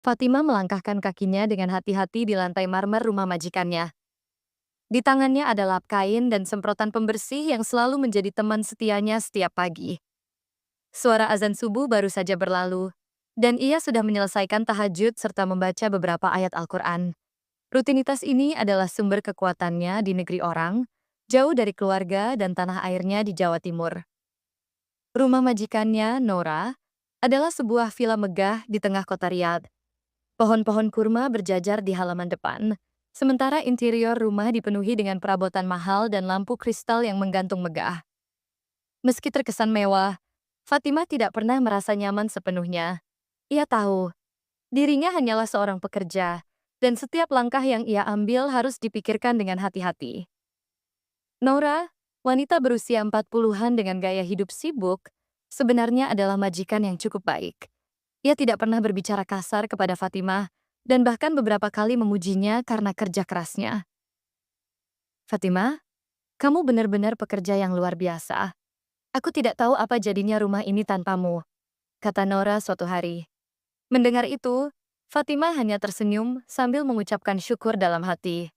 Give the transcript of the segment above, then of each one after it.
Fatima melangkahkan kakinya dengan hati-hati di lantai marmer rumah majikannya. Di tangannya ada lap kain dan semprotan pembersih yang selalu menjadi teman setianya setiap pagi. Suara azan subuh baru saja berlalu, dan ia sudah menyelesaikan tahajud serta membaca beberapa ayat Al-Quran. Rutinitas ini adalah sumber kekuatannya di negeri orang, jauh dari keluarga dan tanah airnya di Jawa Timur. Rumah majikannya, Nora, adalah sebuah villa megah di tengah kota Riyadh. Pohon-pohon kurma berjajar di halaman depan, sementara interior rumah dipenuhi dengan perabotan mahal dan lampu kristal yang menggantung megah. Meski terkesan mewah, Fatimah tidak pernah merasa nyaman sepenuhnya. Ia tahu, dirinya hanyalah seorang pekerja, dan setiap langkah yang ia ambil harus dipikirkan dengan hati-hati. Nora, wanita berusia 40-an dengan gaya hidup sibuk, sebenarnya adalah majikan yang cukup baik. Ia tidak pernah berbicara kasar kepada Fatimah, dan bahkan beberapa kali memujinya karena kerja kerasnya. Fatimah, kamu benar-benar pekerja yang luar biasa. Aku tidak tahu apa jadinya rumah ini tanpamu, kata Nora suatu hari. Mendengar itu, Fatimah hanya tersenyum sambil mengucapkan syukur dalam hati.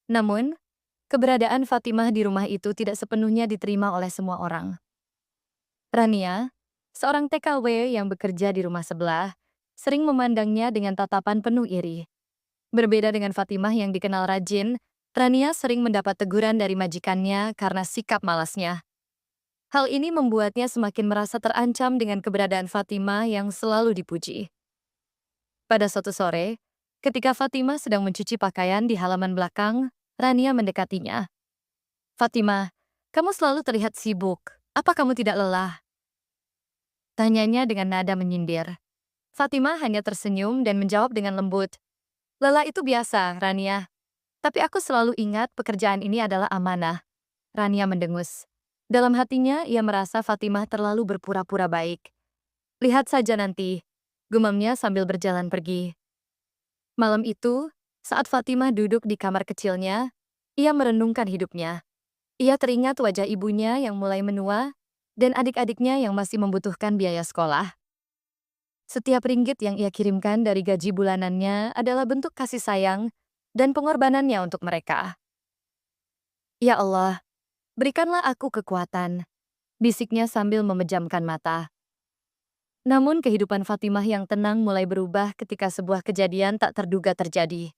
Namun, keberadaan Fatimah di rumah itu tidak sepenuhnya diterima oleh semua orang. Rania, seorang TKW yang bekerja di rumah sebelah, sering memandangnya dengan tatapan penuh iri. Berbeda dengan Fatimah yang dikenal rajin, Rania sering mendapat teguran dari majikannya karena sikap malasnya. Hal ini membuatnya semakin merasa terancam dengan keberadaan Fatimah yang selalu dipuji. Pada suatu sore, ketika Fatimah sedang mencuci pakaian di halaman belakang, Rania mendekatinya. Fatimah, kamu selalu terlihat sibuk. Apa kamu tidak lelah? Tanyanya dengan nada menyindir. Fatimah hanya tersenyum dan menjawab dengan lembut. Lelah itu biasa, Rania. Tapi aku selalu ingat pekerjaan ini adalah amanah. Rania mendengus. Dalam hatinya, ia merasa Fatimah terlalu berpura-pura baik. Lihat saja nanti, gumamnya sambil berjalan pergi. Malam itu, saat Fatimah duduk di kamar kecilnya, ia merenungkan hidupnya. Ia teringat wajah ibunya yang mulai menua, dan adik-adiknya yang masih membutuhkan biaya sekolah. Setiap ringgit yang ia kirimkan dari gaji bulanannya adalah bentuk kasih sayang dan pengorbanannya untuk mereka. Ya Allah, berikanlah aku kekuatan, bisiknya sambil memejamkan mata. Namun kehidupan Fatimah yang tenang mulai berubah ketika sebuah kejadian tak terduga terjadi.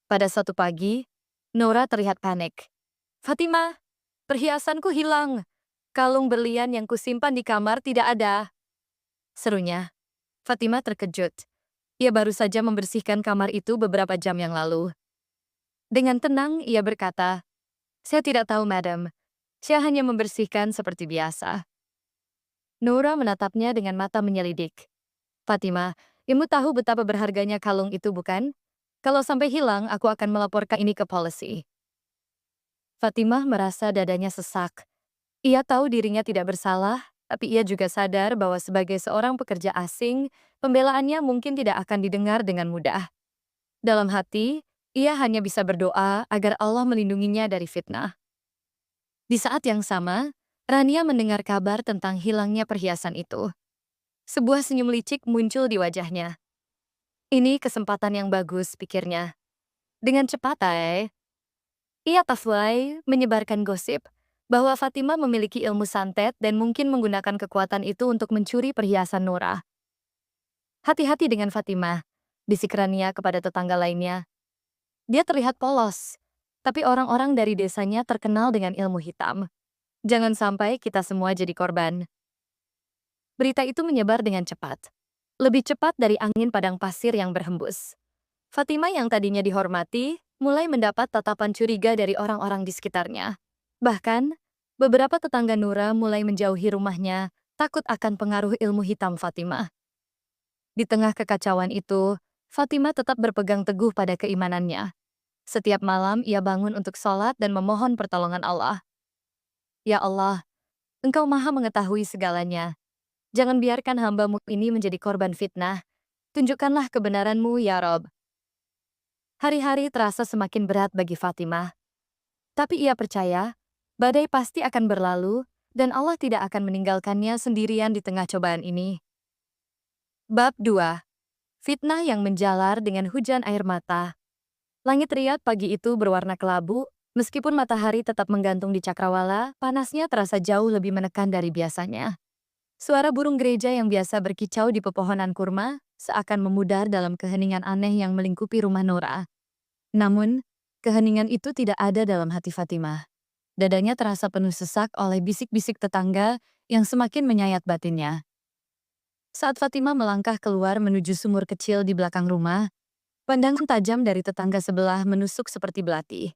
Pada suatu pagi, Nora terlihat panik. Fatimah, perhiasanku hilang. Kalung berlian yang kusimpan di kamar tidak ada. Serunya. Fatimah terkejut. Ia baru saja membersihkan kamar itu beberapa jam yang lalu. Dengan tenang, ia berkata, saya tidak tahu, madam. Saya hanya membersihkan seperti biasa. Nora menatapnya dengan mata menyelidik. Fatimah, ibu tahu betapa berharganya kalung itu, bukan? Kalau sampai hilang, aku akan melaporkan ini ke polisi. Fatimah merasa dadanya sesak. Ia tahu dirinya tidak bersalah, tapi ia juga sadar bahwa sebagai seorang pekerja asing, pembelaannya mungkin tidak akan didengar dengan mudah. Dalam hati, ia hanya bisa berdoa agar Allah melindunginya dari fitnah. Di saat yang sama, Rania mendengar kabar tentang hilangnya perhiasan itu. Sebuah senyum licik muncul di wajahnya. Ini kesempatan yang bagus, pikirnya. Dengan cepat, ia tafwai menyebarkan gosip bahwa Fatimah memiliki ilmu santet dan mungkin menggunakan kekuatan itu untuk mencuri perhiasan Nora. Hati-hati dengan Fatimah, bisik Rania kepada tetangga lainnya. Dia terlihat polos, tapi orang-orang dari desanya terkenal dengan ilmu hitam. Jangan sampai kita semua jadi korban. Berita itu menyebar dengan cepat. Lebih cepat dari angin padang pasir yang berhembus. Fatimah yang tadinya dihormati, mulai mendapat tatapan curiga dari orang-orang di sekitarnya. Bahkan, beberapa tetangga Nura mulai menjauhi rumahnya, takut akan pengaruh ilmu hitam Fatimah. Di tengah kekacauan itu, Fatimah tetap berpegang teguh pada keimanannya. Setiap malam ia bangun untuk sholat dan memohon pertolongan Allah. Ya Allah, Engkau Maha mengetahui segalanya. Jangan biarkan hamba-Mu ini menjadi korban fitnah. Tunjukkanlah kebenaran-Mu, ya Rob. Hari-hari terasa semakin berat bagi Fatimah. Tapi ia percaya, badai pasti akan berlalu, dan Allah tidak akan meninggalkannya sendirian di tengah cobaan ini. Bab 2. Fitnah yang menjalar dengan hujan air mata. Langit Riyadh pagi itu berwarna kelabu, meskipun matahari tetap menggantung di cakrawala, panasnya terasa jauh lebih menekan dari biasanya. Suara burung gereja yang biasa berkicau di pepohonan kurma seakan memudar dalam keheningan aneh yang melingkupi rumah Nora. Namun, keheningan itu tidak ada dalam hati Fatimah. Dadanya terasa penuh sesak oleh bisik-bisik tetangga yang semakin menyayat batinnya. Saat Fatimah melangkah keluar menuju sumur kecil di belakang rumah, pandangan tajam dari tetangga sebelah menusuk seperti belati.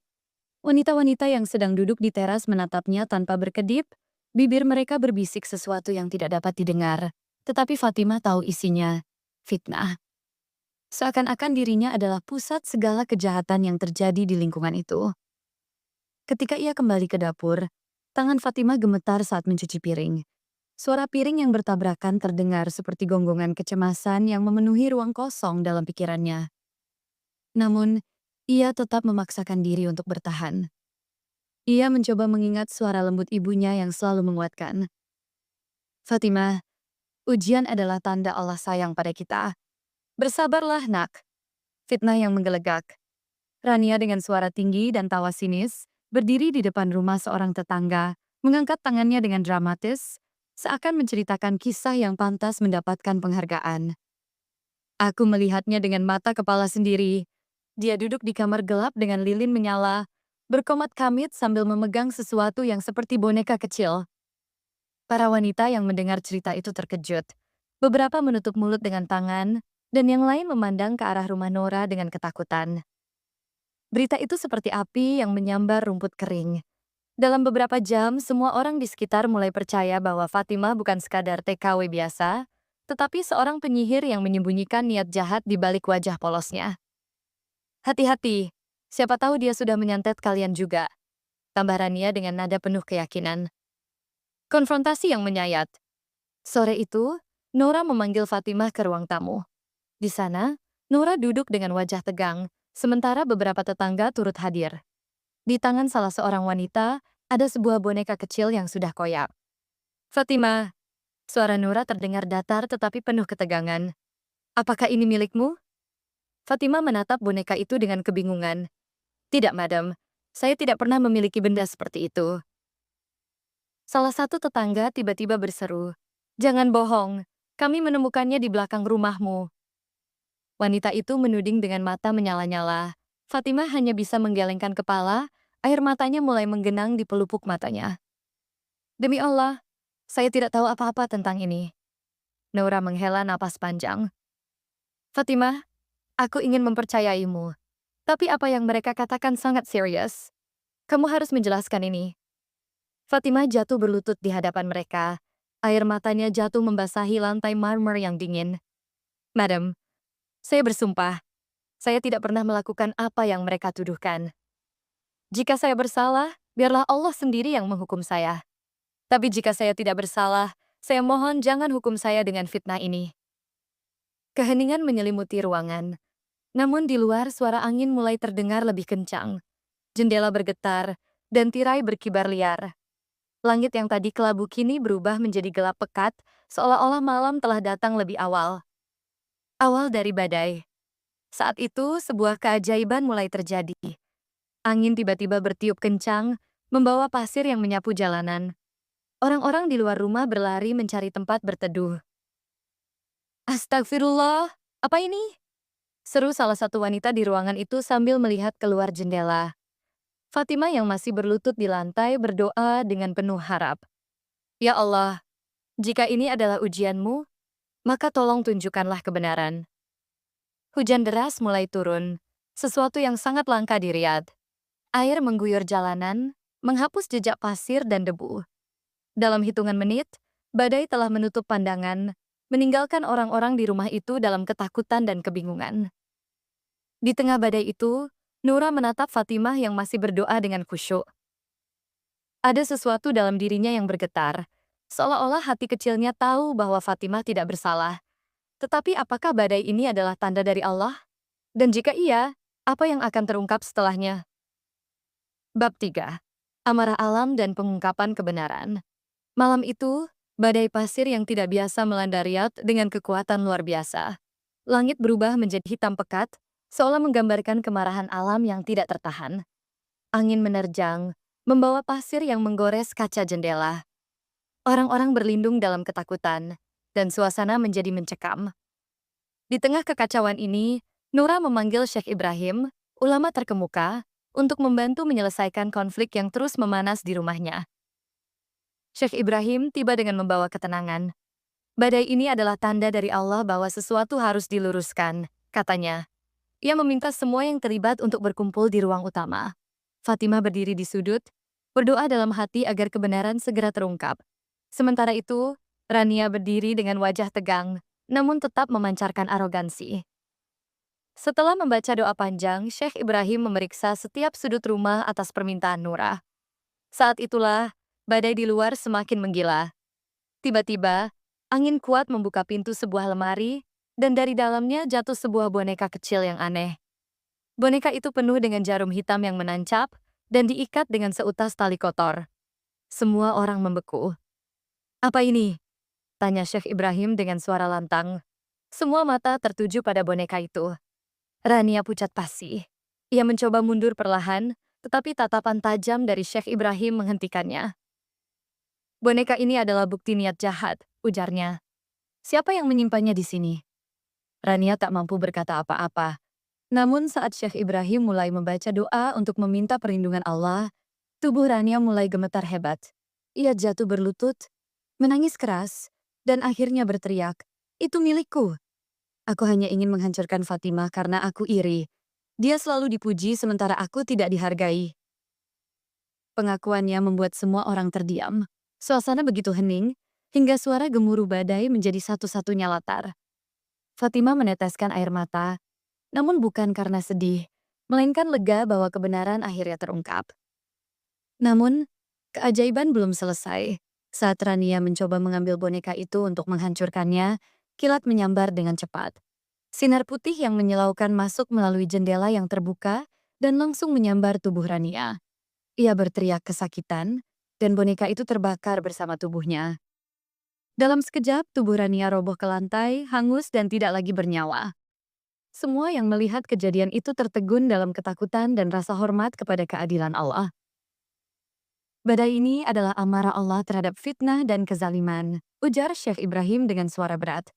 Wanita-wanita yang sedang duduk di teras menatapnya tanpa berkedip, bibir mereka berbisik sesuatu yang tidak dapat didengar. Tetapi Fatimah tahu isinya, fitnah. Seakan-akan dirinya adalah pusat segala kejahatan yang terjadi di lingkungan itu. Ketika ia kembali ke dapur, tangan Fatimah gemetar saat mencuci piring. Suara piring yang bertabrakan terdengar seperti gonggongan kecemasan yang memenuhi ruang kosong dalam pikirannya. Namun, ia tetap memaksakan diri untuk bertahan. Ia mencoba mengingat suara lembut ibunya yang selalu menguatkan. Fatimah, ujian adalah tanda Allah sayang pada kita. Bersabarlah, nak. Fitnah yang menggelegak. Rania dengan suara tinggi dan tawa sinis, berdiri di depan rumah seorang tetangga, mengangkat tangannya dengan dramatis, seakan menceritakan kisah yang pantas mendapatkan penghargaan. Aku melihatnya dengan mata kepala sendiri. Dia duduk di kamar gelap dengan lilin menyala, berkomat kamit sambil memegang sesuatu yang seperti boneka kecil. Para wanita yang mendengar cerita itu terkejut. Beberapa menutup mulut dengan tangan, dan yang lain memandang ke arah rumah Nora dengan ketakutan. Berita itu seperti api yang menyambar rumput kering. Dalam beberapa jam, semua orang di sekitar mulai percaya bahwa Fatimah bukan sekadar TKW biasa, tetapi seorang penyihir yang menyembunyikan niat jahat di balik wajah polosnya. Hati-hati, siapa tahu dia sudah menyantet kalian juga, tambah Rania dengan nada penuh keyakinan. Konfrontasi yang menyayat. Sore itu, Nora memanggil Fatimah ke ruang tamu. Di sana, Nora duduk dengan wajah tegang, sementara beberapa tetangga turut hadir. Di tangan salah seorang wanita, ada sebuah boneka kecil yang sudah koyak. Fatimah, suara Nora terdengar datar tetapi penuh ketegangan. Apakah ini milikmu? Fatimah menatap boneka itu dengan kebingungan. Tidak, madam. Saya tidak pernah memiliki benda seperti itu. Salah satu tetangga tiba-tiba berseru, "Jangan bohong, kami menemukannya di belakang rumahmu." Wanita itu menuding dengan mata menyala-nyala. Fatimah hanya bisa menggelengkan kepala, air matanya mulai menggenang di pelupuk matanya. Demi Allah, saya tidak tahu apa-apa tentang ini. Nora menghela napas panjang. Fatimah, aku ingin mempercayaimu. Tapi apa yang mereka katakan sangat serius. Kamu harus menjelaskan ini. Fatimah jatuh berlutut di hadapan mereka. Air matanya jatuh membasahi lantai marmer yang dingin. Madam, saya bersumpah, saya tidak pernah melakukan apa yang mereka tuduhkan. Jika saya bersalah, biarlah Allah sendiri yang menghukum saya. Tapi jika saya tidak bersalah, saya mohon jangan hukum saya dengan fitnah ini. Keheningan menyelimuti ruangan. Namun di luar suara angin mulai terdengar lebih kencang. Jendela bergetar, dan tirai berkibar liar. Langit yang tadi kelabu kini berubah menjadi gelap pekat, seolah-olah malam telah datang lebih awal. Awal dari badai. Saat itu, sebuah keajaiban mulai terjadi. Angin tiba-tiba bertiup kencang, membawa pasir yang menyapu jalanan. Orang-orang di luar rumah berlari mencari tempat berteduh. Astagfirullah, apa ini? Seru salah satu wanita di ruangan itu sambil melihat keluar jendela. Fatimah yang masih berlutut di lantai berdoa dengan penuh harap. Ya Allah, jika ini adalah ujianmu, maka tolong tunjukkanlah kebenaran. Hujan deras mulai turun, sesuatu yang sangat langka di Riyadh. Air mengguyur jalanan, menghapus jejak pasir dan debu. Dalam hitungan menit, badai telah menutup pandangan, meninggalkan orang-orang di rumah itu dalam ketakutan dan kebingungan. Di tengah badai itu, Nura menatap Fatimah yang masih berdoa dengan khusyuk. Ada sesuatu dalam dirinya yang bergetar, seolah-olah hati kecilnya tahu bahwa Fatimah tidak bersalah. Tetapi apakah badai ini adalah tanda dari Allah? Dan jika iya, apa yang akan terungkap setelahnya? Bab 3. Amarah alam dan pengungkapan kebenaran. Malam itu, badai pasir yang tidak biasa melanda Riyadh dengan kekuatan luar biasa. Langit berubah menjadi hitam pekat, seolah menggambarkan kemarahan alam yang tidak tertahan. Angin menerjang, membawa pasir yang menggores kaca jendela. Orang-orang berlindung dalam ketakutan, dan suasana menjadi mencekam. Di tengah kekacauan ini, Nura memanggil Syekh Ibrahim, ulama terkemuka, untuk membantu menyelesaikan konflik yang terus memanas di rumahnya. Syekh Ibrahim tiba dengan membawa ketenangan. Badai ini adalah tanda dari Allah bahwa sesuatu harus diluruskan, katanya. Ia meminta semua yang terlibat untuk berkumpul di ruang utama. Fatimah berdiri di sudut, berdoa dalam hati agar kebenaran segera terungkap. Sementara itu, Rania berdiri dengan wajah tegang, namun tetap memancarkan arogansi. Setelah membaca doa panjang, Syekh Ibrahim memeriksa setiap sudut rumah atas permintaan Nura. Saat itulah, badai di luar semakin menggila. Tiba-tiba, angin kuat membuka pintu sebuah lemari, dan dari dalamnya jatuh sebuah boneka kecil yang aneh. Boneka itu penuh dengan jarum hitam yang menancap, dan diikat dengan seutas tali kotor. Semua orang membeku. "Apa ini?" tanya Syekh Ibrahim dengan suara lantang. Semua mata tertuju pada boneka itu. Rania pucat pasi. Ia mencoba mundur perlahan, tetapi tatapan tajam dari Syekh Ibrahim menghentikannya. "Boneka ini adalah bukti niat jahat," ujarnya. "Siapa yang menyimpannya di sini?" Rania tak mampu berkata apa-apa. Namun saat Syekh Ibrahim mulai membaca doa untuk meminta perlindungan Allah, tubuh Rania mulai gemetar hebat. Ia jatuh berlutut, menangis keras, dan akhirnya berteriak, "Itu milikku. Aku hanya ingin menghancurkan Fatimah karena aku iri. Dia selalu dipuji sementara aku tidak dihargai." Pengakuannya membuat semua orang terdiam. Suasana begitu hening, hingga suara gemuruh badai menjadi satu-satunya latar. Fatimah meneteskan air mata, namun bukan karena sedih, melainkan lega bahwa kebenaran akhirnya terungkap. Namun, keajaiban belum selesai. Saat Rania mencoba mengambil boneka itu untuk menghancurkannya, kilat menyambar dengan cepat. Sinar putih yang menyilaukan masuk melalui jendela yang terbuka dan langsung menyambar tubuh Rania. Ia berteriak kesakitan, dan boneka itu terbakar bersama tubuhnya. Dalam sekejap, tubuh Rania roboh ke lantai, hangus dan tidak lagi bernyawa. Semua yang melihat kejadian itu tertegun dalam ketakutan dan rasa hormat kepada keadilan Allah. "Badai ini adalah amarah Allah terhadap fitnah dan kezaliman," ujar Syekh Ibrahim dengan suara berat.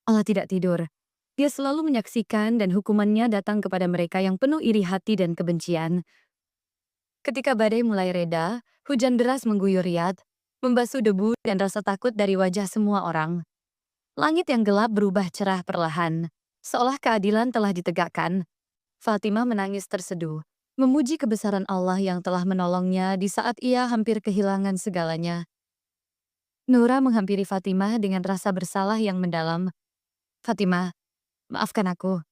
"Allah tidak tidur. Dia selalu menyaksikan dan hukumannya datang kepada mereka yang penuh iri hati dan kebencian." Ketika badai mulai reda, hujan deras mengguyur Riyadh, membasuh debu dan rasa takut dari wajah semua orang. Langit yang gelap berubah cerah perlahan, seolah keadilan telah ditegakkan. Fatimah menangis terseduh, memuji kebesaran Allah yang telah menolongnya di saat ia hampir kehilangan segalanya. Nura menghampiri Fatimah dengan rasa bersalah yang mendalam. "Fatimah, maafkan aku.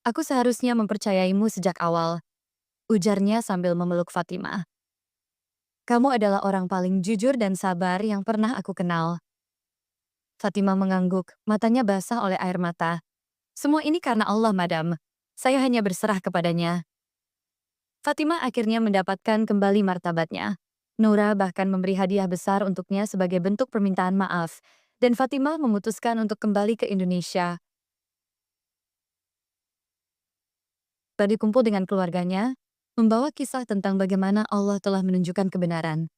Aku seharusnya mempercayaimu sejak awal," ujarnya sambil memeluk Fatimah. "Kamu adalah orang paling jujur dan sabar yang pernah aku kenal." Fatimah mengangguk, matanya basah oleh air mata. "Semua ini karena Allah, Madam. Saya hanya berserah kepadanya." Fatimah akhirnya mendapatkan kembali martabatnya. Nura bahkan memberi hadiah besar untuknya sebagai bentuk permintaan maaf, dan Fatimah memutuskan untuk kembali ke Indonesia. Tadi kumpul dengan keluarganya, membawa kisah tentang bagaimana Allah telah menunjukkan kebenaran.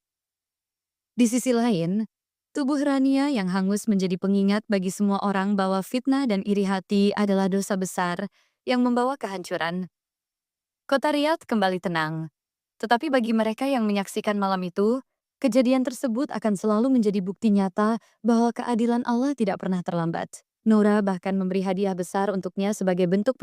Di sisi lain, tubuh Rania yang hangus menjadi pengingat bagi semua orang bahwa fitnah dan iri hati adalah dosa besar yang membawa kehancuran. Kota Riyadh kembali tenang. Tetapi bagi mereka yang menyaksikan malam itu, kejadian tersebut akan selalu menjadi bukti nyata bahwa keadilan Allah tidak pernah terlambat. Nura bahkan memberi hadiah besar untuknya sebagai bentuk